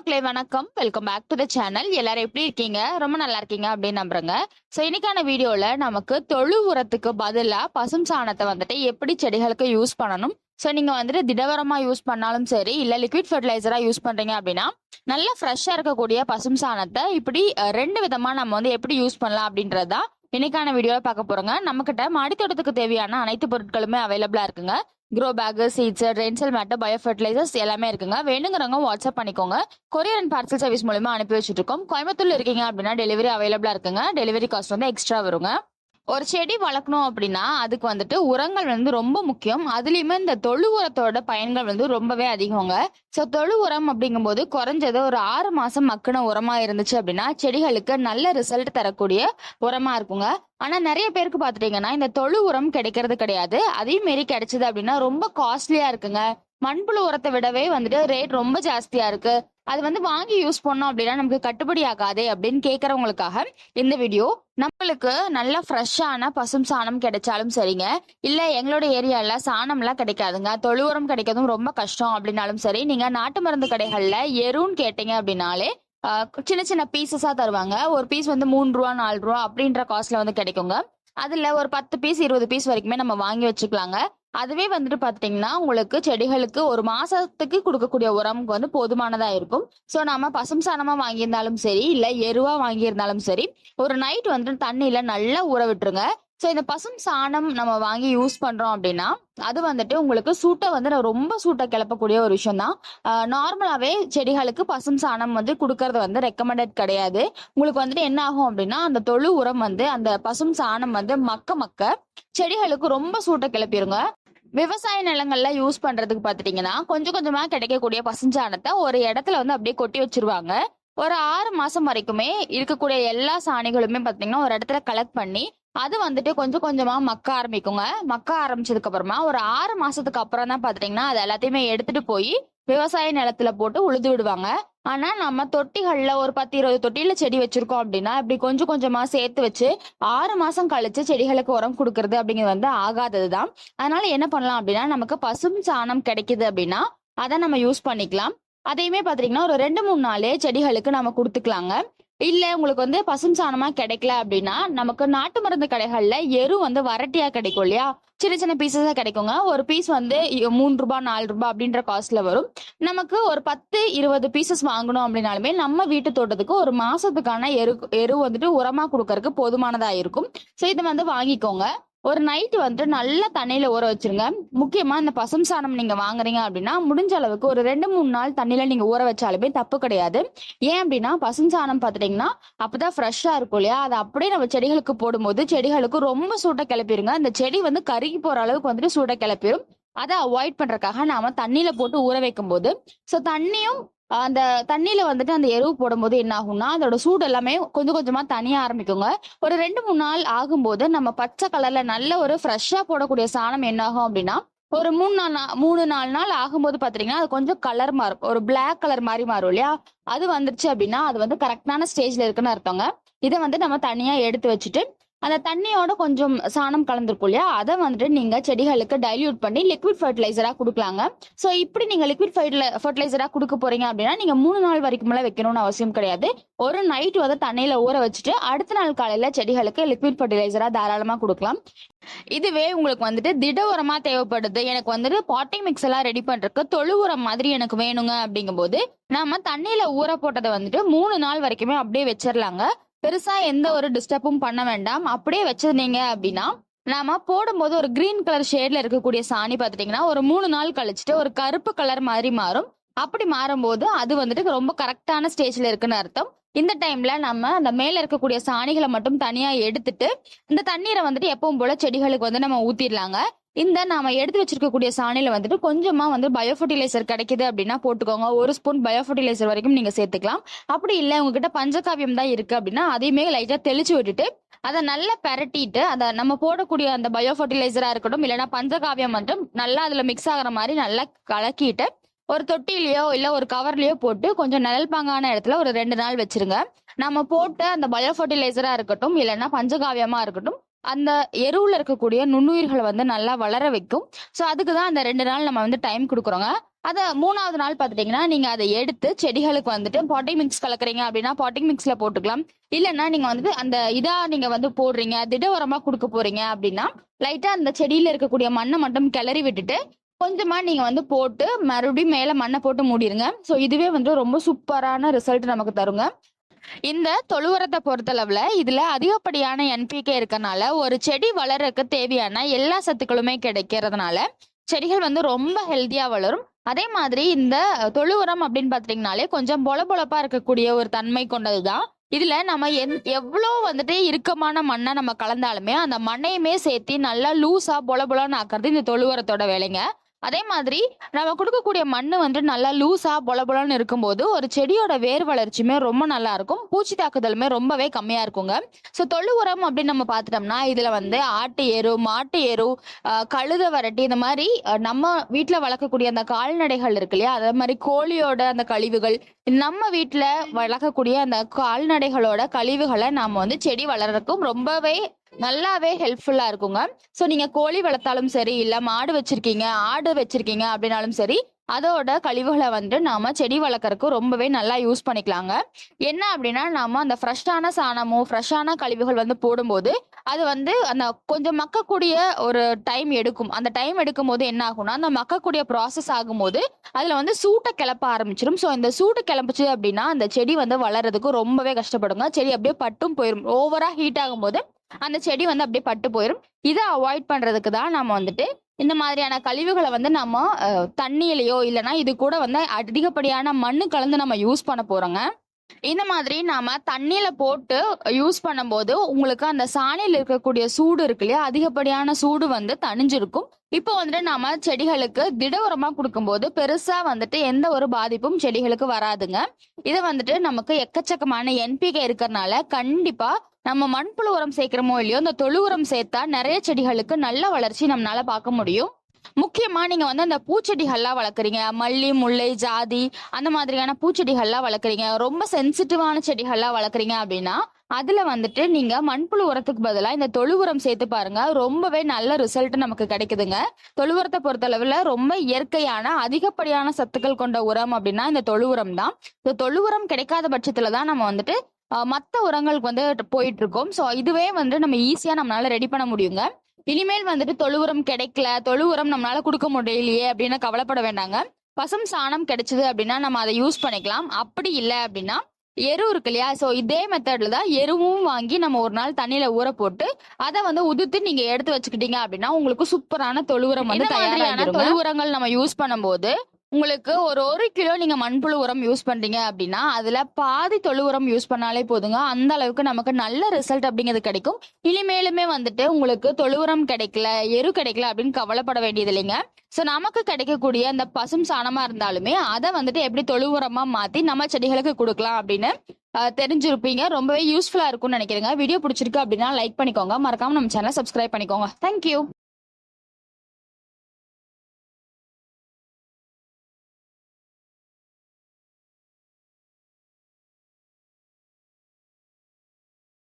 மக்களே வணக்கம். Welcome back to the channel. எல்லாரும் எப்படி இருக்கீங்க? ரொம்ப நல்லா இருக்கீங்க அப்படின்னு நம்புறேங்க. ஸோ இன்னைக்கான வீடியோல நமக்கு தொழு உரத்துக்கு பதிலா பசும் சாணத்தை வந்துட்டு எப்படி செடிகளுக்கு யூஸ் பண்ணணும். ஸோ நீங்க வந்துட்டு திடவரமா யூஸ் பண்ணாலும் சரி, இல்ல லிக்விட் ஃபெர்டிலைசரா யூஸ் பண்றீங்க அப்படின்னா நல்லா ஃப்ரெஷ்ஷா இருக்கக்கூடிய பசும் சாணத்தை இப்படி ரெண்டு விதமா நம்ம வந்து எப்படி யூஸ் பண்ணலாம் அப்படின்றதான் இன்னைக்கான வீடியோல பார்க்க போறோங்க. நம்ம கிட்ட மாடித்தோட்டத்துக்கு தேவையான அனைத்து பொருட்களுமே அவைலபிளா இருக்குங்க. க்ரோ பேக், சீட்ஸ், ரென்சல் மேட்டு, பயோ ஃபெர்டிலைசர்ஸ் எல்லாமே இருக்குங்க. வேணுங்கிறவங்க வாட்ஸ்அப் பண்ணிக்கோங்க. கொரியர் அண்ட் பார்சல் சர்வீஸ் மூலமா அனுப்பி வச்சுட்டு இருக்கோம். கோயம்புத்தூர்ல இருக்கீங்க அப்படின்னா டெலிவரி அவைலபிளா இருக்குங்க. டெலிவரி காஸ்ட் வந்து எக்ஸ்ட்ரா வருங்க. ஒரு செடி வளர்க்கணும் அப்படின்னா அதுக்கு வந்துட்டு உரங்கள் வந்து ரொம்ப முக்கியம். அதுலயுமே இந்த தொழு உரத்தோட பயன்கள் வந்து ரொம்பவே அதிகங்க. ஸோ தொழு உரம் அப்படிங்கும்போது குறைஞ்சது ஒரு 6 மாசம் மக்கின உரமா இருந்துச்சு அப்படின்னா செடிகளுக்கு நல்ல ரிசல்ட் தரக்கூடிய உரமா இருக்குங்க. ஆனா நிறைய பேருக்கு பாத்துட்டீங்கன்னா இந்த தொழு உரம் கிடைக்கிறது கிடையாது. அதே மாரி கிடைச்சது அப்படின்னா ரொம்ப காஸ்ட்லியா இருக்குங்க. மண்புழு உரத்தை விடவே வந்துட்டு ரேட் ரொம்ப ஜாஸ்தியா இருக்கு. அது வந்து வாங்கி யூஸ் பண்ணோம் அப்படின்னா நமக்கு கட்டுப்படி ஆகாதே அப்படின்னு கேட்கறவங்களுக்காக இந்த வீடியோ. நம்மளுக்கு நல்ல ஃப்ரெஷ்ஷான பசும் சாணம் கிடைச்சாலும் சரிங்க, இல்ல எங்களோட ஏரியால சாணம்லாம் கிடைக்காதுங்க, தொழு உரம் கிடைக்கிறதும் ரொம்ப கஷ்டம் அப்படின்னாலும் சரி, நீங்க நாட்டு மருந்து கடைகள்ல எருன்னு கேட்டீங்க அப்படின்னாலே சின்ன சின்ன பீசஸா தருவாங்க. ஒரு பீஸ் வந்து 3 ரூபா 4 ரூபா அப்படின்ற காஸ்ட்ல வந்து கிடைக்குங்க. அதுல ஒரு 10 பீஸ் 20 பீஸ் வரைக்குமே நம்ம வாங்கி வச்சுக்கலாங்க. அதுவே வந்துட்டு பாத்தீங்கன்னா உங்களுக்கு செடிகளுக்கு ஒரு மாசத்துக்கு கொடுக்கக்கூடிய உரம்க்கு வந்து போதுமானதா இருக்கும். ஸோ நம்ம பசும் சாணமா வாங்கியிருந்தாலும் சரி, இல்ல எருவா வாங்கியிருந்தாலும் சரி, ஒரு நைட் வந்துட்டு தண்ணியில நல்லா ஊற விட்டுருங்க. ஸோ இந்த பசும் சாணம் நம்ம வாங்கி யூஸ் பண்றோம் அப்படின்னா அது வந்துட்டு உங்களுக்கு சூட்டை வந்து ரொம்ப சூட்டை கிளப்பக்கூடிய ஒரு விஷயம் தான். நார்மலாவே செடிகளுக்கு பசும் சாணம் வந்து கொடுக்கறது வந்து ரெக்கமெண்டட் கிடையாது. உங்களுக்கு வந்துட்டு என்ன ஆகும் அப்படின்னா அந்த தொழு உரம் வந்து அந்த பசும் சாணம் வந்து மக்க மக்க செடிகளுக்கு ரொம்ப சூட்டை கிளப்பிடுங்க. விவசாய நிலங்கள்ல யூஸ் பண்றதுக்கு பாத்துட்டீங்கன்னா கொஞ்சம் கொஞ்சமா கிடைக்கக்கூடிய பசுஞ்சாணத்தை ஒரு இடத்துல வந்து அப்படியே கொட்டி வச்சிருவாங்க. ஒரு 6 மாசம் வரைக்குமே இருக்கக்கூடிய எல்லா சாணிகளுமே பாத்தீங்கன்னா ஒரு இடத்துல கலெக்ட் பண்ணி அது வந்துட்டு கொஞ்சம் கொஞ்சமா மக்க ஆரம்பிக்குங்க. மக்க ஆரம்பிச்சதுக்கு அப்புறமா ஒரு 6 மாசத்துக்கு அப்புறம் தான் பாத்தீங்கன்னா அது எல்லாத்தையுமே எடுத்துட்டு போய் விவசாய நிலத்துல போட்டு உழுது விடுவாங்க. ஆனா நம்ம தொட்டிகள்ல ஒரு 10-20 தொட்டியில செடி வச்சிருக்கோம் அப்படின்னா இப்படி கொஞ்சம் கொஞ்சமா சேர்த்து வச்சு 6 மாசம் கழிச்சு செடிகளுக்கு உரம் கொடுக்கறது அப்படிங்கிறது வந்து ஆகாததுதான். அதனால என்ன பண்ணலாம் அப்படின்னா நமக்கு பசும் சாணம் கிடைக்குது அப்படின்னா அதை நம்ம யூஸ் பண்ணிக்கலாம். அதையுமே பாத்தீங்கன்னா ஒரு 2-3 நாளே செடிகளுக்கு நம்ம கொடுத்துக்கலாங்க. இல்ல உங்களுக்கு வந்து பசும் சாணமா கிடைக்கல அப்படின்னா நமக்கு நாட்டு மருந்து கடைகள்ல எரு வந்து வரட்டியா கிடைக்கும் இல்லையா, சின்ன சின்ன பீசஸா கிடைக்குங்க. ஒரு பீஸ் வந்து 3 ரூபாய் 4 ரூபாய் அப்படின்ற காஸ்ட்ல வரும். நமக்கு ஒரு 10-20 பீசஸ் வாங்கணும் அப்படின்னாலுமே நம்ம வீட்டு தோட்டத்துக்கு ஒரு மாசத்துக்கான எரு வந்துட்டு உரமா கொடுக்கறதுக்கு போதுமானதா இருக்கும். ஸோ இதை வந்து வாங்கிக்கோங்க. ஒரு நைட் வந்து நல்ல தண்ணியில ஊற வச்சிருங்க. முக்கியமா இந்த பசும் சாணம் நீங்க வாங்குறீங்க அப்படின்னா முடிஞ்ச அளவுக்கு ஒரு 2-3 நாள் தண்ணியில நீங்க ஊற வச்சாலுமே தப்பு கிடையாது. ஏன் அப்படின்னா பசும் சாணம் பாத்துட்டீங்கன்னா அப்பதான் ஃப்ரெஷ்ஷா இருக்கும் இல்லையா, அதை அப்படியே நம்ம செடிகளுக்கு போடும்போது செடிகளுக்கு ரொம்ப சூட்டை கிளப்பிடுங்க. அந்த செடி வந்து கருகி போற அளவுக்கு வந்துட்டு சூட்டை கிளப்பிடும். அதை அவாய்ட் பண்றதுக்காக நாம தண்ணியில போட்டு ஊற வைக்கும் போது தண்ணியும் அந்த தண்ணியில வந்துட்டு அந்த எருவு போடும்போது என்ன ஆகும்னா அதோட சூடு எல்லாமே கொஞ்சம் கொஞ்சமா தனியா ஆரம்பிக்குங்க. ஒரு 2-3 நாள் ஆகும்போது நம்ம பச்சை கலர்ல நல்ல ஒரு ஃப்ரெஷ்ஷா போடக்கூடிய சாணம் என்ன ஆகும் அப்படின்னா ஒரு 3-4 நாள் ஆகும்போது பாத்தீங்கன்னா அது கொஞ்சம் கலர் மாறும், ஒரு பிளாக் கலர் மாதிரி மாறும் இல்லையா. அது வந்துருச்சு அப்படின்னா அது வந்து கரெக்டான ஸ்டேஜ்ல இருக்குன்னு அர்த்தங்க. இதை வந்து நம்ம தனியா எடுத்து வச்சுட்டு அந்த தண்ணியோட கொஞ்சம் சாணம் கலந்துருக்கும் இல்லையா, அதை வந்துட்டு நீங்க செடிகளுக்கு டைல்யூட் பண்ணி லிக்விட் ஃபர்டிலைசரா கொடுக்கலாங்க. ஸோ இப்படி நீங்க லிக்விட் ஃபர்டிலைசரா கொடுக்க போறீங்க அப்படின்னா நீங்க 3 நாள் வரைக்கும் வைக்கணும்னு அவசியம் கிடையாது. ஒரு நைட் வந்து தண்ணியில ஊற வச்சுட்டு அடுத்த நாள் காலையில செடிகளுக்கு லிக்விட் ஃபர்டிலைசரா தாராளமா கொடுக்கலாம். இதுவே உங்களுக்கு வந்துட்டு திட உரமா தேவைப்படுது, எனக்கு வந்துட்டு பாட்டிங் மிக்ஸ் எல்லாம் ரெடி பண்றதுக்கு தொழு உரம் மாதிரி எனக்கு வேணுங்க அப்படிங்கும் போது நாம தண்ணியில ஊற போட்டதை வந்துட்டு 3 நாள் வரைக்குமே அப்படியே வச்சிடலாங்க. பெருசா எந்த ஒரு டிஸ்டர்பும் பண்ண வேண்டாம். அப்படியே வச்சிருந்தீங்க அப்படின்னா நாம போடும்போது ஒரு கிரீன் கலர் ஷேட்ல இருக்கக்கூடிய சாணி பாத்துட்டீங்கன்னா ஒரு 3 நாள் கழிச்சுட்டு ஒரு கருப்பு கலர் மாதிரி மாறும். அப்படி மாறும்போது அது வந்துட்டு ரொம்ப கரெக்டான ஸ்டேஜ்ல இருக்குன்னு அர்த்தம். இந்த டைம்ல நம்ம அந்த மேல இருக்கக்கூடிய சாணிகளை மட்டும் தனியா எடுத்துட்டு இந்த தண்ணீரை வந்துட்டு எப்பவும் போல செடிகளுக்கு வந்து நம்ம ஊத்திடலாங்க. இந்த நாம எடுத்து வச்சிருக்கக்கூடிய சாணியில வந்துட்டு கொஞ்சமா வந்து பயோ ஃபர்டிலைசர் கிடைக்குது அப்படின்னா போட்டுக்கோங்க. 1 ஸ்பூன் பயோ ஃபர்டிலைசர் வரைக்கும் நீங்க சேர்த்துக்கலாம். அப்படி இல்லை உங்ககிட்ட பஞ்சகாவியம் தான் இருக்கு அப்படின்னா அதையுமே லைட்டா தெளிச்சு விட்டுட்டு அதை நல்லா பெரட்டிட்டு அதை நம்ம போடக்கூடிய அந்த பயோ ஃபர்டிலைசரா இருக்கட்டும் இல்லைன்னா பஞ்சகாவியம் மட்டும் நல்லா அதுல மிக்ஸ் ஆகிற மாதிரி நல்லா கலக்கிட்டு ஒரு தொட்டிலையோ இல்ல ஒரு கவர்லயோ போட்டு கொஞ்சம் நிழல் பாங்கான இடத்துல ஒரு 2 நாள் வச்சிருங்க. நம்ம போட்ட அந்த பயோ ஃபர்டிலைசரா இருக்கட்டும் இல்லைன்னா பஞ்சகாவியமா இருக்கட்டும் அந்த எருவுல இருக்கக்கூடிய நுண்ணுயிர்களை வந்து நல்லா வளர வைக்கும். ஸோ அதுக்கு தான் அந்த 2 நாள் நம்ம வந்து டைம் கொடுக்குறோங்க. அத 3வது நாள் பார்த்துட்டீங்கன்னா, நீங்க அத எடுத்து செடிகளுக்கு வந்துட்டு பாட்டிங் மிக்ஸ் கலக்குறீங்க அப்படின்னா, பாட்டிங் மிக்ஸ்ல போட்டுக்கலாம். இல்லன்னா நீங்க வந்துட்டு அந்த நீங்க வந்து போடுறீங்க, திட உரமா குடுக்க போறீங்க அப்படின்னா, லைட்டா அந்த செடியில இருக்கக்கூடிய மண்ண மட்டும் கிளறி விட்டுட்டு, கொஞ்சமா நீங்க வந்து போட்டு மறுபடியும் மேல மண்ண போட்டு மூடிருங்க. ஸோ இதுவே வந்து ரொம்ப சூப்பரான ரிசல்ட் நமக்கு தருங்க. இந்த தொழு உரத்த பொறுத்தளவுல இதுல அதிகப்படியான என்பிகே இருக்கனால ஒரு செடி வளர்றதுக்கு தேவையான எல்லா சத்துக்களுமே கிடைக்கிறதுனால செடிகள் வந்து ரொம்ப ஹெல்த்தியா வளரும். அதே மாதிரி இந்த தொழு உரம் அப்படின்னு பாத்தீங்கன்னாலே கொஞ்சம் பொலபொலப்பா இருக்கக்கூடிய ஒரு தன்மை கொண்டதுதான். இதுல நம்ம எவ்வளோ வந்துட்டு இறுக்கமான மண்ணை நம்ம கலந்தாலுமே அந்த மண்ணையுமே சேர்த்து நல்லா லூஸா பொலபொலன்னு ஆக்குறது இந்த தொழு உரத்தோட வேலைங்க. அதே மாதிரி நம்ம குடுக்கக்கூடிய மண்ணு வந்து நல்லா லூஸா பொலபொலன்னு இருக்கும்போது ஒரு செடியோட வேர் வளர்ச்சியுமே ரொம்ப நல்லா இருக்கும். பூச்சி தாக்குதலுமே ரொம்பவே கம்மியா இருக்குங்க. ஸோ தொழு உரம் அப்படின்னு நம்ம பார்த்துட்டோம்னா இதுல வந்து ஆட்டு எரு, மாட்டு எரு, கழுத வரட்டி இந்த மாதிரி நம்ம வீட்டுல வளர்க்கக்கூடிய அந்த கால்நடைகள் இருக்கு இல்லையா, அதே மாதிரி கோழியோட அந்த கழிவுகள், நம்ம வீட்டுல வளர்க்கக்கூடிய அந்த கால்நடைகளோட கழிவுகளை நாம வந்து செடி வளர்றதுக்கும் ரொம்பவே நல்லாவே ஹெல்ப்ஃபுல்லா இருக்குங்க. சோ நீங்க கோழி வளர்த்தாலும் சரி, இல்ல மாடு வச்சிருக்கீங்க, ஆடு வச்சிருக்கீங்க அப்படின்னாலும் சரி, அதோட கழிவுகளை வந்து நாம செடி வளர்க்கறதுக்கு ரொம்பவே நல்லா யூஸ் பண்ணிக்கலாங்க. என்ன அப்படின்னா நாம அந்த ஃப்ரெஷ்ஷான சாணமோ ஃப்ரெஷ்ஷான கழிவுகள் வந்து போடும்போது அது வந்து அந்த கொஞ்சம் மக்கக்கூடிய ஒரு டைம் எடுக்கும். அந்த டைம் எடுக்கும் போது என்ன ஆகும்னா அந்த மக்கக்கூடிய ப்ராசஸ் ஆகும்போது அதுல வந்து சூட்டை கிளப்ப ஆரம்பிச்சிடும். ஸோ இந்த சூட்டு கிளம்புச்சு அப்படின்னா அந்த செடி வந்து வளர்றதுக்கு ரொம்பவே கஷ்டப்படுங்க. செடி அப்படியே பட்டும் போயிடும். ஓவரா ஹீட் ஆகும்போது அந்த செடி வந்து அப்படியே பட்டு போயிடும். இதை அவாய்ட் பண்றதுக்கு தான் நம்ம வந்துட்டு இந்த மாதிரியான கழிவுகளை வந்து நம்ம தண்ணியிலயோ இல்லைன்னா இது கூட வந்து அதிகப்படியான மண்ணு கலந்து நம்ம யூஸ் பண்ண போறோங்க. இந்த மாதிரி நாம தண்ணியில போட்டு யூஸ் பண்ணும்போது உங்களுக்கு அந்த சாணியில இருக்கக்கூடிய சூடு இருக்கு இல்லையா, அதிகப்படியான சூடு வந்து தணிஞ்சிருக்கும். இப்போ வந்துட்டு நாம செடிகளுக்கு திட உரமா கொடுக்கும்போது பெருசா வந்துட்டு எந்த ஒரு பாதிப்பும் செடிகளுக்கு வராதுங்க. இதை வந்துட்டு நமக்கு எக்கச்சக்கமான என்பிகே இருக்கிறதுனால கண்டிப்பா நம்ம மண்புழு உரம் சேர்க்கிறோமோ இல்லையோ இந்த தொழு உரம் சேர்த்தா நிறைய செடிகளுக்கு நல்ல வளர்ச்சி நம்மளால பார்க்க முடியும். முக்கியமா நீங்க வந்து அந்த பூச்செடிகள்லாம் வளர்க்குறீங்க, மல்லி, முல்லை, ஜாதி அந்த மாதிரியான பூச்செடிகள்லாம் வளர்க்குறீங்க, ரொம்ப சென்சிட்டிவான செடிகள்லாம் வளர்க்குறீங்க அப்படின்னா அதுல வந்துட்டு நீங்க மண்புழு உரத்துக்கு பதிலா இந்த தொழு உரம் சேர்த்து பாருங்க. ரொம்பவே நல்ல ரிசல்ட் நமக்கு கிடைக்குதுங்க. தொழு உரத்தை பொறுத்தளவுல ரொம்ப இயற்கையான அதிகப்படியான சத்துக்கள் கொண்ட உரம் அப்படின்னா இந்த தொழு உரம் தான். இந்த தொழு உரம் கிடைக்காத பட்சத்துலதான் நம்ம வந்துட்டு மத்த உரங்களுக்கு வந்து போயிட்டு இருக்கோம். ஸோ இதுவே வந்து நம்ம ஈஸியா நம்மளால ரெடி பண்ண முடியுங்க. இனிமேல் வந்துட்டு தொழு உரம் கிடைக்கல, தொழு உரம் நம்மளால கொடுக்க முடியலையே அப்படின்னு கவலைப்பட வேண்டாங்க. பசும் சாணம் கிடைச்சது அப்படின்னா நம்ம அதை யூஸ் பண்ணிக்கலாம். அப்படி இல்லை அப்படின்னா எரு இருக்கு இல்லையா, சோ இதே மெத்தட்ல தான் எருவும் வாங்கி நம்ம ஒரு நாள் தண்ணியில ஊற போட்டு அதை வந்து உதுத்து நீங்க எடுத்து வச்சுக்கிட்டீங்க அப்படின்னா உங்களுக்கு சூப்பரான தொழு உரம் வந்து தயாராகிடும். தொழு உரங்கள் நம்ம யூஸ் பண்ணும்போது உங்களுக்கு ஒரு கிலோ நீங்க மண்புழு உரம் யூஸ் பண்றீங்க அப்படின்னா அதுல பாதி தொழு உரம் யூஸ் பண்ணாலே போதுங்க. அந்த அளவுக்கு நமக்கு நல்ல ரிசல்ட் அப்படிங்கிறது கிடைக்கும். இனிமேலுமே வந்துட்டு உங்களுக்கு தொழு உரம் கிடைக்கல, எரு கிடைக்கல அப்படின்னு கவலைப்பட வேண்டியது இல்லைங்க. சோ நமக்கு கிடைக்கக்கூடிய அந்த பசும் சாணமா இருந்தாலுமே அதை வந்துட்டு எப்படி தொழு உரமா மாத்தி நம்ம செடிகளுக்கு கொடுக்கலாம் அப்படின்னு தெரிஞ்சிருப்பீங்க. ரொம்பவே யூஸ்ஃபுல்லா இருக்கும்னு நினைக்கிறேங்க. வீடியோ பிடிச்சிருக்கு அப்படின்னா லைக் பண்ணிக்கோங்க. மறக்காம நம்ம சேனலை சப்ஸ்கிரைப் பண்ணிக்கோங்க. தேங்க்யூ.